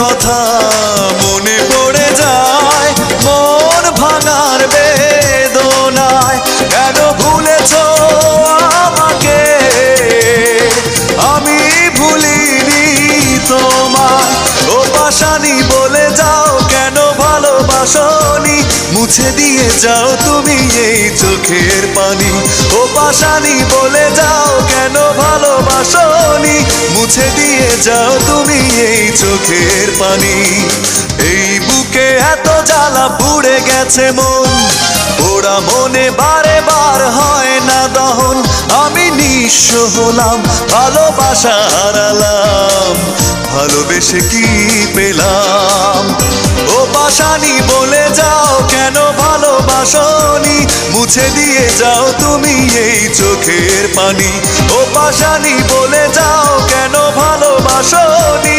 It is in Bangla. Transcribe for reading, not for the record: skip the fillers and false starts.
কথা মনে পড়ে যায়, মন ভাঙার বেদনায়। কেন ভুলেছো আমাকে, আমি ভুলিনি তোমায়। ও পাশানি বলে যাও কেন ভালোবাসনি, মুছে দিয়ে যাও তুমি এই চোখের পানি। ও পাশানি বলে যাও কেন ভালোবাসনি, মুছে দিয়ে যাও তুমি এই চোখের পানি। এই বুকে এত জ্বালা পুড়ে গেছে মন, পোড়া মনে বারে বার হয় না দহন। আমি নিঃস্ব হলাম, ভালোবাসা হারালাম, ভালোবেসে কি পেলাম। ও পাশানি বলে যাও কেন ভালোবাসনি, মুছে দিয়ে যাও তুমি এই চোখের পানি। ও পাশানি বলে যাও কেন ভালোবাসনি,